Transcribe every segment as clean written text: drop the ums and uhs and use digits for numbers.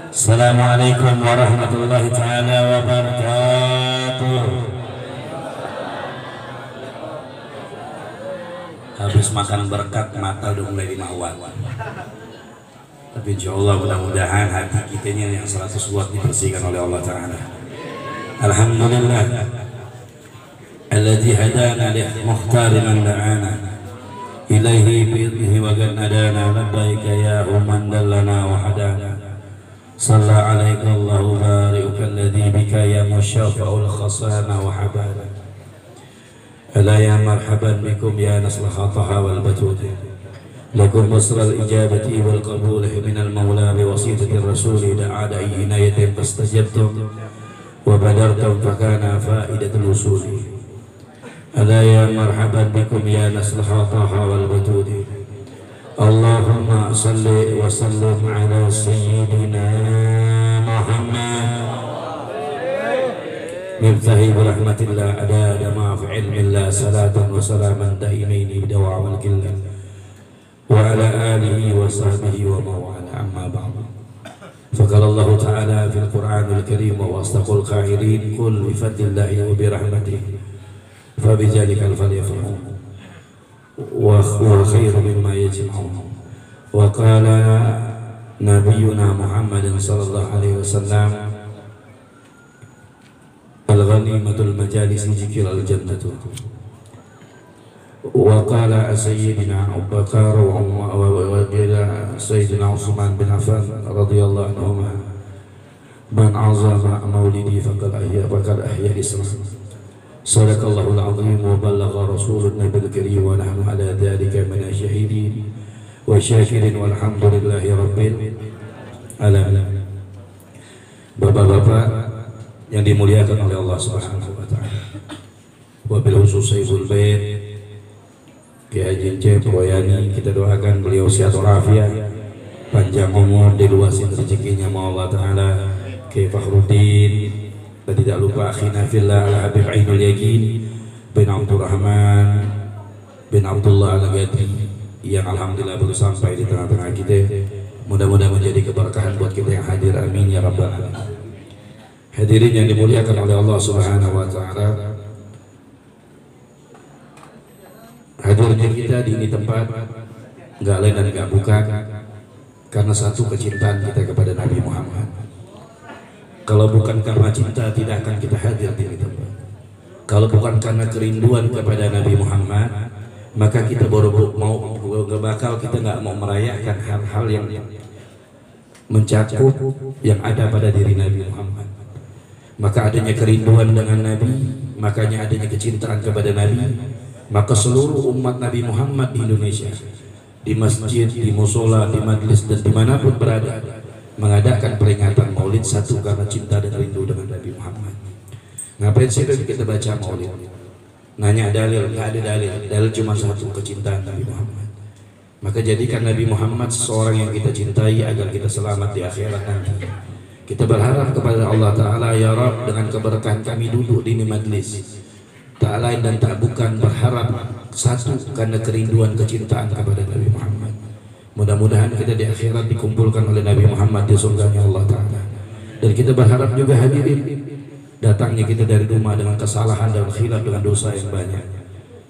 Assalamualaikum warahmatullahi taala wabarakatuh. Habis makan berkat mata udah mulai dimawat. Tapi insyaallah mudah-mudahan hati kita yang 100 watt dibersihkan oleh Allah Ta'ala. Alhamdulillah alladzi hadana li mukhtar man da'ana ilaihi bi'idnihi wa ganadana labbaika ya man dallana wa hadana. صلى عليك الله بارئك الذي بك يا مشافع الخصانا وحبانا. ألا يا مرحبا بكم يا نسل خطها والبتول، لكم مصر الإجابة والقبول من المولى بوسيطة الرسول دعا دعي عناية فاستجبتم وبدرتم فكان فائدة الوصول. ألا يا مرحبا بكم يا نسل خطها والبتول، اللهم صل وسلم على سيدنا محمد مفتاح برحمة الله أداد ما في علم الله صلاة وسلاما دائمين بدوام الكلة وعلى آله وصحبه وموالاه. أما بعد فقال الله تعالى في القرآن الكريم وأصدق القائلين قل بفضل الله وبرحمته فبذلك فليفرحوا wa khairu mimma yajma'un. Wa qala nabiyuna Muhammadin sallallahu alaihi wasallam al-ghanimatul majalis zikral jannatu. Wa qala sayyidina Abu Bakar wa qala sayyidina Utsman bin Affan radhiyallahu anhu man azama maulidi faqad ahya islam. Sadaqallahul azim wa ballagha rasulun nabiyil karim wa nahnu ala dhalika min asyhadin wa syakirin walhamdulillahi rabbil alamin. Bapak-bapak yang dimuliakan oleh Allah Subhanahu wa taala, wabil khusus Sayyidul Bait Kiai Haji Cep Royani, kita doakan beliau sehat walafiat, panjang umur, diluasin rezekinya sama Allah taala. Kiai Fakhruddin, dan tidak lupa akhina fillah al-habib Ainul Yaqin bin Abdurrahman bin Abdullah al-Ghadi yang alhamdulillah baru sampai di tengah-tengah kita. Mudah-mudahan menjadi keberkahan buat kita yang hadir, amin ya rabbal alamin. Hadirin yang dimuliakan oleh Allah Subhanahu wa taala, hadirnya kita di ini tempat enggak lain dan enggak bukan karena satu kecintaan kita kepada Nabi Muhammad. Kalau bukan karena cinta tidak akan kita hadir di tempat. Kalau bukan karena kerinduan kepada Nabi Muhammad, maka kita baru kita nggak mau merayakan hal-hal yang mencakup yang ada pada diri Nabi Muhammad. Maka adanya kerinduan dengan Nabi, makanya adanya kecintaan kepada Nabi, maka seluruh umat Nabi Muhammad di Indonesia, di masjid, di musola, di majlis dan dimanapun berada, mengadakan peringatan maulid satu karena cinta dan rindu dengan Nabi Muhammad. Ngapain sih kita baca maulid? Nanya dalil, nggak ada dalil. Dalil cuma satu, kecintaan Nabi Muhammad. Maka jadikan Nabi Muhammad seseorang yang kita cintai agar kita selamat di akhirat nanti. Kita berharap kepada Allah Ta'ala, ya Rabb, dengan keberkahan kami duduk di ini majlis, tak lain dan tak bukan berharap satu karena kerinduan kecintaan kepada Nabi Muhammad. Mudah-mudahan kita di akhirat dikumpulkan oleh Nabi Muhammad di surganya Allah Ta'ala. Dan kita berharap juga hadirin, datangnya kita dari rumah dengan kesalahan dan khilaf dengan dosa yang banyak.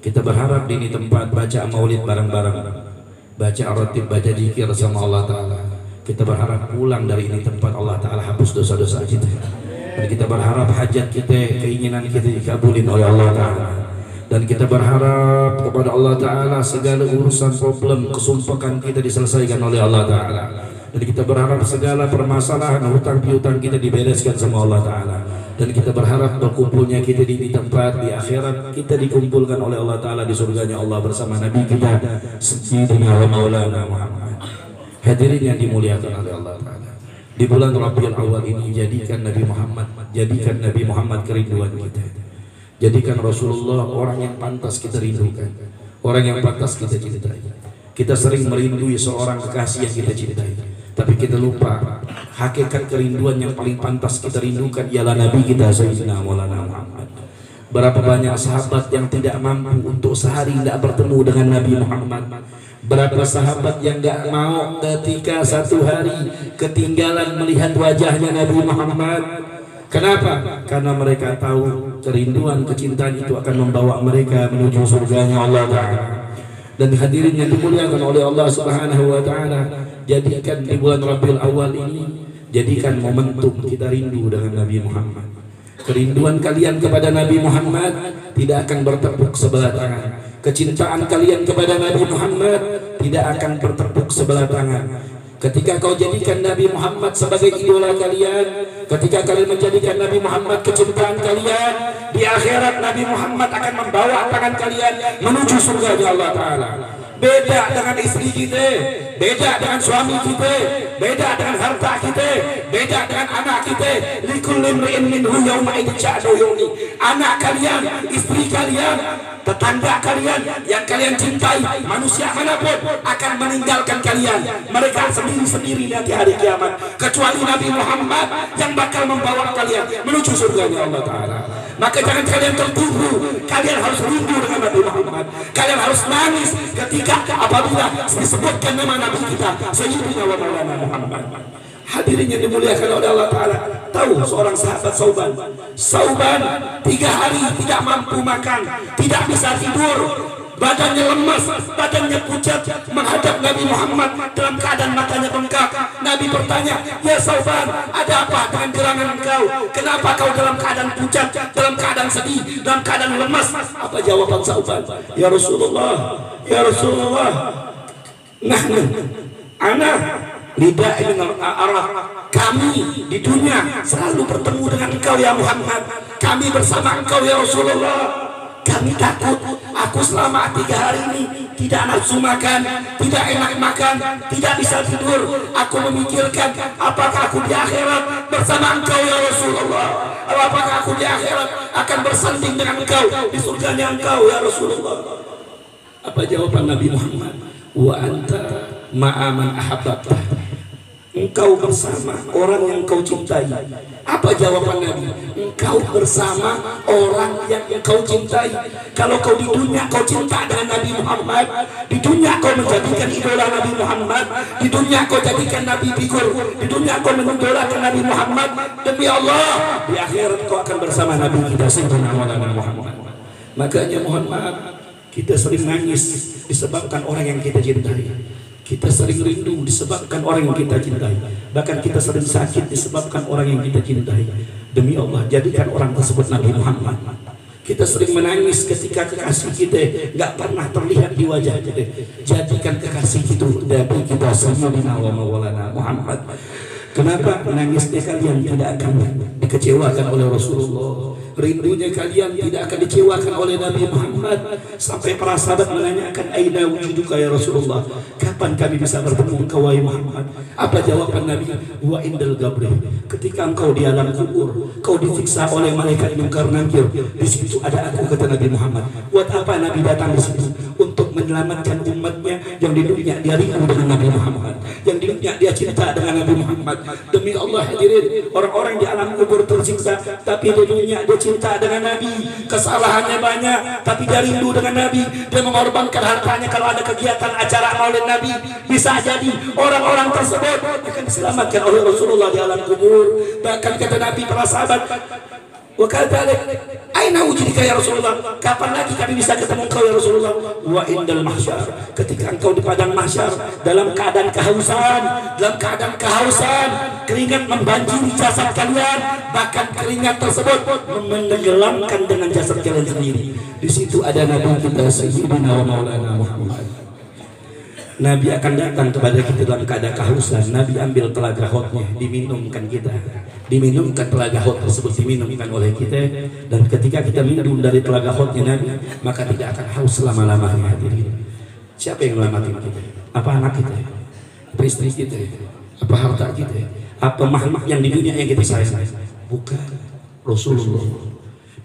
Kita berharap di ini tempat baca maulid bareng-bareng, baca ratib, baca zikir sama Allah Ta'ala. Kita berharap pulang dari ini tempat Allah Ta'ala hapus dosa-dosa kita. Dan kita berharap hajat kita, keinginan kita dikabulin oleh Allah Ta'ala. Dan kita berharap kepada Allah Ta'ala segala urusan problem kesumpakan kita diselesaikan oleh Allah Ta'ala. Dan kita berharap segala permasalahan hutang piutang kita dibereskan sama Allah Ta'ala. Dan kita berharap berkumpulnya kita di tempat di akhirat kita dikumpulkan oleh Allah Ta'ala di surganya Allah bersama Nabi kita Sayyidina wa Maulana Muhammad. Hadirin yang dimuliakan oleh Allah Ta'ala, di bulan Rabiul Awal ini jadikan Nabi Muhammad kerinduan kita. Jadikan Rasulullah orang yang pantas kita rindukan, orang yang pantas kita cintai. Kita sering merindui seorang kekasih yang kita cintai, tapi kita lupa hakikat kerinduan yang paling pantas kita rindukan ialah Nabi kita Sayyidina Maulana Muhammad. Berapa banyak sahabat yang tidak mampu untuk sehari tidak bertemu dengan Nabi Muhammad. Berapa sahabat yang gak mau ketika satu hari ketinggalan melihat wajahnya Nabi Muhammad. Kenapa? Karena mereka tahu kerinduan, kecintaan itu akan membawa mereka menuju surganya Allah Ta'ala. Dan hadirin yang dimuliakan oleh Allah Subhanahu wa Ta'ala, jadikan di bulan Rabiul Awal ini, jadikan momentum kita rindu dengan Nabi Muhammad. Kerinduan kalian kepada Nabi Muhammad tidak akan bertepuk sebelah tangan. Kecintaan kalian kepada Nabi Muhammad tidak akan bertepuk sebelah tangan. Ketika kau jadikan Nabi Muhammad sebagai idola kalian, ketika kalian menjadikan Nabi Muhammad kecintaan kalian, di akhirat Nabi Muhammad akan membawa tangan kalian menuju surga Allah Ta'ala. Beda dengan istri kita, beda dengan suami kita, beda dengan harta kita, beda dengan anak kita. Likulli imri'in minhum yawma idzin sya'nu yughni. Anak kalian, istri kalian, tetangga kalian yang kalian cintai, manusia manapun akan meninggalkan kalian. Mereka sendiri-sendiri nanti hari kiamat, kecuali Nabi Muhammad yang bakal membawa kalian menuju surganya Allah Ta'ala. Maka jangan kalian tertipu, kalian harus rindu dengan Nabi Muhammad. Kalian harus nangis ketika apabila disebutkan nama Nabi kita Sayyidina wa Maulana Muhammad. Hadirin yang dimuliakan oleh Allah Ta'ala, tahu seorang sahabat Sauban 3 hari tidak mampu makan, tidak bisa tidur, badannya lemas, badannya pucat, menghadap Nabi Muhammad dalam keadaan matanya bengkak. Nabi bertanya, "Ya Sauban, ada apa dengan gerangan engkau? Kenapa kau dalam keadaan pucat, dalam keadaan sedih, dalam keadaan lemas?" Apa jawaban Sauban? "Ya Rasulullah, ya Rasulullah, ana lidah dengan arah. Kami di dunia selalu bertemu dengan engkau ya Muhammad. Kami bersama engkau ya Rasulullah. Kami takut, aku selama 3 hari ini tidak nafsu makan, tidak enak makan, tidak bisa tidur. Aku memikirkan apakah aku di akhirat bersama engkau ya Rasulullah, apakah aku di akhirat akan bersanding dengan engkau di surganya engkau ya Rasulullah." Apa jawaban Nabi Muhammad? "Wa anta ma'aman ahabbata." Engkau bersama orang yang kau cintai. Apa jawaban Nabi? Engkau bersama orang yang kau cintai. Kalau kau di dunia kau cinta dengan Nabi Muhammad, di dunia kau menjadikan idola Nabi Muhammad, di dunia kau jadikan Nabi figur, di dunia kau mengidolakan Nabi Muhammad, demi Allah di akhirat kau akan bersama Nabi kita Sayyidina Muhammad. Makanya mohon maaf, kita sering nangis disebabkan orang yang kita cintai. Kita sering rindu disebabkan orang yang kita cintai. Bahkan kita sering sakit disebabkan orang yang kita cintai. Demi Allah, jadikan orang tersebut Nabi Muhammad. Kita sering menangis ketika kekasih kita nggak pernah terlihat di wajah kita. Jadikan kekasih itu Nabi kita Sayyidina wa Maulana Muhammad. Kenapa nangisnya kalian tidak akan dikecewakan oleh Rasulullah? Rindunya kalian tidak akan dikecewakan oleh Nabi Muhammad. Sampai para sahabat menanyakan, "Aina wujuduka ya Rasulullah?" Kapan kami bisa bertemu engkau wahai Muhammad? Apa jawaban Nabi? "Wa indal gabri." Ketika engkau di alam kubur, kau disiksa oleh malaikat Munkar Nakir. Di situ ada aku, kata Nabi Muhammad. Buat apa Nabi datang di situ? Untuk menyelamatkan umatnya yang di dunia dia rindu dengan Nabi Muhammad, yang di dunia dia cinta dengan Nabi Muhammad. Demi Allah hadirin, orang-orang di alam kubur tersiksa, tapi di dunia dia cinta dengan Nabi. Kesalahannya banyak, tapi dia rindu dengan Nabi. Dia mengorbankan hartanya kalau ada kegiatan acara maulid Nabi. Bisa jadi orang-orang tersebut akan diselamatkan oleh Rasulullah di alam kubur. Bahkan kata Nabi para sahabat, "Wa kadzalik aina wujudika ya Rasulullah?" Kapan lagi kami bisa ketemu engkau ya Rasulullah? "Wa indal mahsyar." Ketika engkau di padang mahsyar dalam keadaan kehausan, keringat membanjiri jasad kalian, bahkan keringat tersebut menenggelamkan dengan jasad kalian sendiri. Di situ ada Nabi kita Sayyidina wa Maulana Muhammad. Nabi akan datang kepada kita dalam keadaan kehausan. Nabi ambil telaga hautnya, diminumkan kita. Diminumkan telaga haut tersebut, diminumkan oleh kita. Dan ketika kita minum dari telaga hautnya Nabi, maka tidak akan haus selama-lamanya. Siapa yang menyelamatkan kita? Apa anak kita? Apa istri kita? Apa harta kita? Apa makhluk yang di dunia yang kita sayang? Bukan, Rasulullah.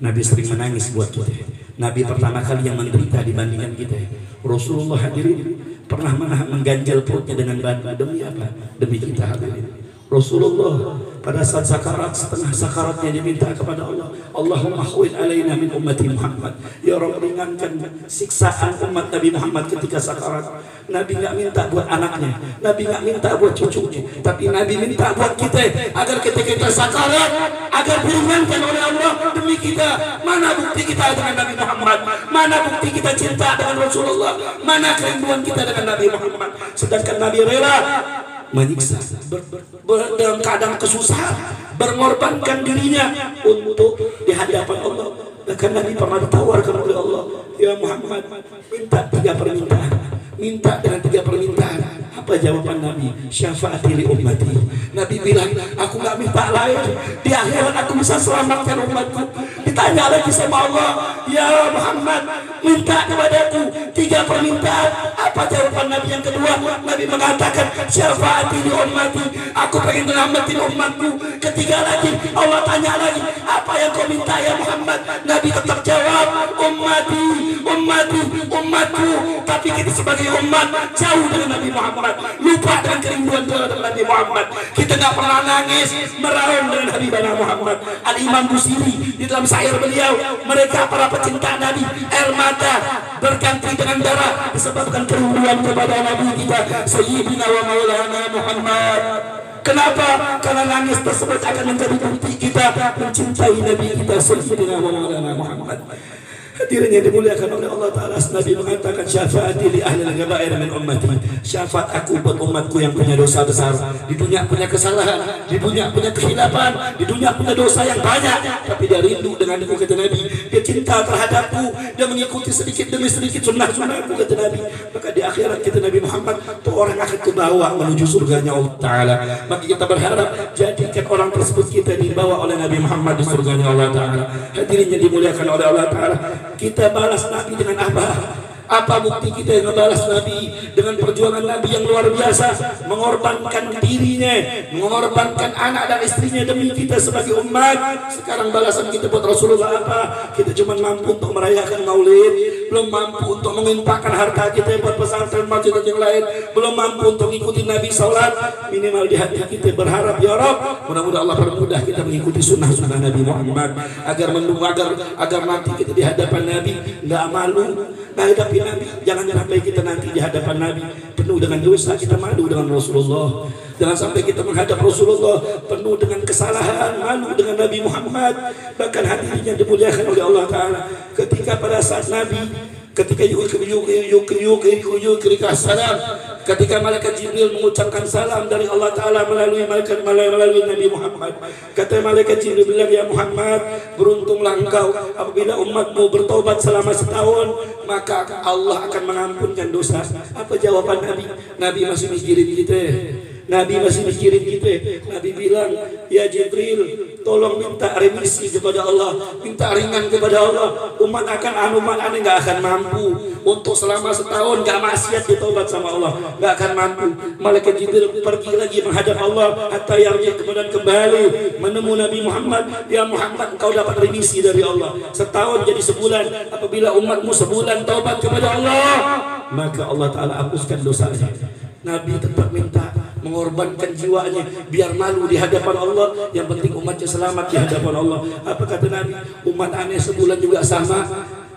Nabi sering menangis buat kita. Nabi pertama kali yang menderita dibandingkan kita. Rasulullah hadirin pernah mengganjal perutnya dengan batu. Demi apa? Demi kita hadirin. Rasulullah pada saat sakarat, setengah sakaratnya diminta kepada Allah, Allahumma khwin alaina min ummati Muhammad, ya Rabb ringankan siksaan umat Nabi Muhammad ketika sakarat. Nabi nggak minta buat anaknya, Nabi nggak minta buat cucunya, tapi Nabi minta buat kita, agar ketika kita sakarat, agar diringankan oleh Allah demi kita. Mana bukti kita dengan Nabi Muhammad? Mana bukti kita cinta dengan Rasulullah? Mana kerinduan kita dengan Nabi Muhammad? Sedangkan Nabi rela menyiksa dalam keadaan kesusahan, mengorbankan dirinya untuk di hadapan Allah. Bahkan Nabi pernah ditawarkan oleh Allah, ya Muhammad, minta 3 permintaan, minta dengan 3 permintaan. Apa jawaban Nabi? Syafaati li ummati. Nabi bilang, aku nggak minta lain, di akhirat aku bisa selamatkan umatku. Ditanya lagi sama Allah, ya Muhammad, minta kepadaku 3 permintaan. Apa jawaban Nabi yang kedua? Nabi mengatakan, syafaati li ummati, aku pengen menyelamatin umatku. Ketiga lagi, Allah tanya lagi, apa yang kau minta ya Muhammad? Nabi tetap jawab, ummati, ummati, umatku. Tapi kita sebagai umat jauh dengan Nabi Muhammad, lupa dengan kerinduan terhadap Nabi Muhammad. Kita nggak pernah nangis meraung dengan Habibana Muhammad. Al Imam Busiri di dalam syair beliau, mereka para pecinta Nabi, air mata berganti dengan darah disebabkan kerinduan kepada Nabi kita Sayyidina wa Maulana Muhammad. Kenapa? Karena nangis tersebut akan menjadi bukti kita mencintai Nabi kita Sayyidina wa Maulana Muhammad. Hadirin yang dimuliakan oleh Allah Ta'ala, Nabi mengatakan, syafaati li ahli al-ghabair min ummati, syafaat aku buat umatku yang punya dosa besar. Di dunia punya kesalahan, di dunia punya kehilapan, di dunia punya dosa yang banyak, tapi dia rindu dengan aku, kata Nabi. Dia cinta terhadapku, dia mengikuti sedikit demi sedikit sunnah-sunnahku, kata Nabi. Maka di akhirat kita Nabi Muhammad itu orang akan kebawa menuju surganya Allah Ta'ala. Maka kita berharap jadikan orang tersebut kita dibawa oleh Nabi Muhammad di surganya Allah Ta'ala. Hadirin yang dimuliakan oleh Allah Ta'ala, kita balas Nabi dengan apa bukti kita yang membalas Nabi dengan perjuangan Nabi yang luar biasa, mengorbankan dirinya, mengorbankan anak dan istrinya demi kita sebagai umat. Sekarang balasan kita buat Rasulullah apa? Kita cuma mampu untuk merayakan maulid, belum mampu untuk menginfakkan harta kita buat pesantren, masjid dan yang lain, belum mampu untuk mengikuti Nabi sholat. Minimal di hati kita berharap, ya Rabb, mudah-mudahan Allah permudah kita mengikuti sunnah-sunnah Nabi Muhammad, agar nanti kita di hadapan Nabi nggak malu menghadapi Nabi. Jangan sampai kita nanti di hadapan Nabi penuh dengan dosa, kita malu dengan Rasulullah. Jangan sampai kita menghadap Rasulullah penuh dengan kesalahan, malu dengan Nabi Muhammad. Bahkan hadirin yang dimuliakan oleh Allah Ta'ala, ketika pada saat Nabi, ketika salam, ketika malaikat Jibril mengucapkan salam dari Allah Ta'ala melalui Nabi Muhammad, kata malaikat Jibril bilang, ya Muhammad, beruntunglah engkau apabila umatmu bertobat selama setahun, maka Allah akan mengampunkan dosa. Apa jawaban Nabi? Nabi masih mikirin kita. Nabi masih mikirin kita. Nabi bilang, ya Jibril, tolong minta remisi kepada Allah, minta ringan kepada Allah. Umat aneh nggak akan mampu untuk selama setahun nggak maksiat ditobat sama Allah, nggak akan mampu. Malaikat Jibril pergi lagi menghadap Allah, hatta yarji, kemudian kembali menemui Nabi Muhammad. Ya Muhammad, engkau dapat remisi dari Allah, setahun jadi sebulan. Apabila umatmu sebulan taubat kepada Allah, maka Allah Ta'ala hapuskan dosanya. Nabi tetap minta, mengorbankan jiwanya biar malu di hadapan Allah. Yang penting umatnya selamat di hadapan Allah. Apa kata Nabi? Umat aneh sebulan juga sama.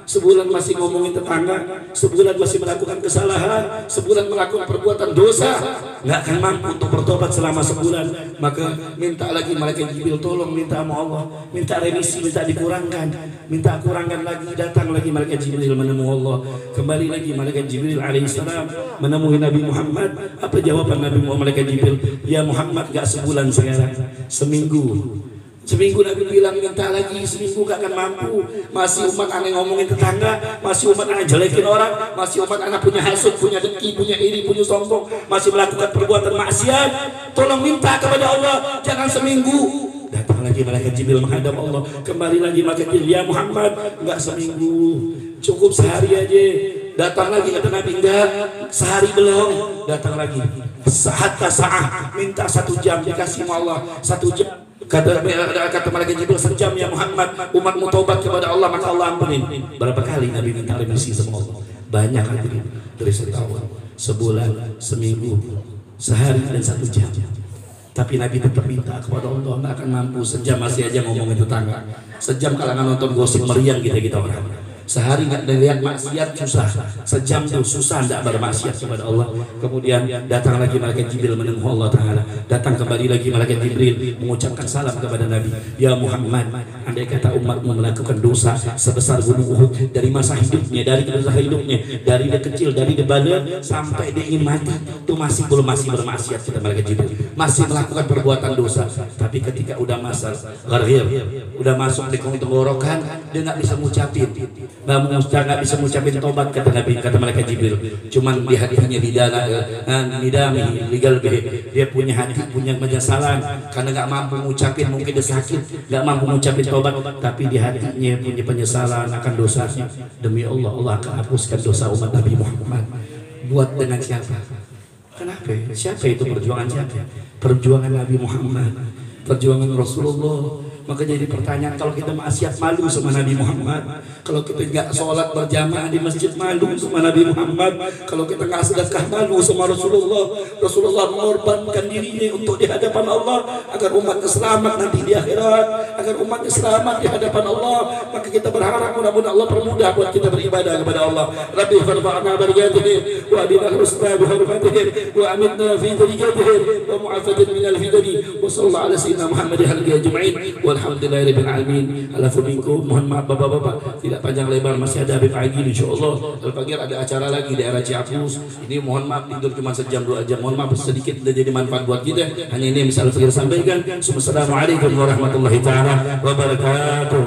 Sebulan masih ngomongin tetangga, sebulan masih melakukan kesalahan, sebulan melakukan perbuatan dosa, nggak akan mampu untuk bertobat selama sebulan. Maka minta lagi malaikat Jibril, tolong minta sama Allah, minta remisi, minta dikurangkan, minta kurangkan lagi. Datang lagi malaikat Jibril menemui Allah. Kembali lagi malaikat Jibril alaihissalam menemui Nabi Muhammad. Apa jawaban Nabi malaikat Jibril? Ya Muhammad, gak sebulan sekarang, seminggu. Seminggu Nabi bilang minta lagi, seminggu gak akan mampu. Masih umat aneh ngomongin tetangga, masih umat aneh jelekin orang, masih umat aneh punya hasut, punya dengki, punya iri, punya sombong, masih melakukan perbuatan maksiat. Tolong minta kepada Allah, jangan seminggu. Datang lagi malaikat Jibril menghadap Allah. Kembali lagi malaikat Jibril, ya Muhammad, enggak seminggu, cukup sehari aja. Datang lagi, kata Nabi, enggak, sehari belum. Datang lagi, hatta sa'ah, minta 1 jam, dikasih Allah 1 jam. Kata malaikat Jibril, 1 jam ya Muhammad, umatmu taubat kepada Allah maka Allah ampunin. Berapa kali Nabi minta remisi sama Allah? Banyak hadirin, dari setahun, sebulan, seminggu, sehari dan 1 jam. Tapi Nabi tetap minta kepada Allah, nggak akan mampu. Sejam masih aja ngomongin tetangga, sejam kalangan nonton gosip meriang kita orang. Sehari nggak lihat maksiat susah, sejam tuh susah nggak bermaksiat kepada Allah. Kemudian datang lagi malaikat Jibril menemui Allah Taala, datang kembali lagi malaikat Jibril mengucapkan salam kepada Nabi, ya Muhammad, andai kata umatmu melakukan dosa sebesar gunung Uhud dari masa hidupnya, dari dia kecil, dari dia balik sampai dia ingin mati, itu masih bermaksiat kata malaikat Jibril, masih melakukan perbuatan dosa. Tapi ketika udah udah masuk di tenggorokan, dia nggak bisa ngucapin. Nggak bisa mengucapin tobat kata Nabi, kata malaikat Jibril. Cuman di hatinya dia punya hati, punya penyesalan karena nggak mampu mengucapin, mungkin dia sakit, nggak mampu mengucapin tobat, tapi di hatinya punya penyesalan akan dosanya. Demi Allah, Allah akan hapuskan dosa umat Nabi Muhammad. Buat dengan siapa? Kenapa? Siapa itu perjuangan siapa? Perjuangan Nabi Muhammad, perjuangan Rasulullah. Maka jadi pertanyaan, kalau kita maksiat malu sama Nabi Muhammad, kalau kita nggak sholat berjamaah di masjid malu sama Nabi Muhammad, kalau kita nggak sedekah malu sama Rasulullah mengorbankan dirinya untuk di hadapan Allah agar umatnya selamat nanti di akhirat, agar umatnya selamat di hadapan Allah. Maka kita berharap mudah-mudahan Allah permudah buat kita beribadah kepada Allah. Rabbi farfa'na barakatuhu wa adina al-husna bi hurmatihi wa amitna fi darajatihi wa mu'afatin min al-fidani wa sallallahu ala sayyidina Muhammadin ajma'in. Alhamdulillahirabbil alamin. Alafu minkum, mohon maaf bapak-bapak tidak panjang lebar, masih ada Habib Agil insyaallah. Al-Fakir ada acara lagi di daerah Ciapus. Ini mohon maaf tidur cuma sejam 2 jam. Mohon maaf sedikit tidak jadi manfaat buat kita. Hanya ini yang bisa Al-Fakir sampaikan. Assalamualaikum warahmatullahi taala wabarakatuh.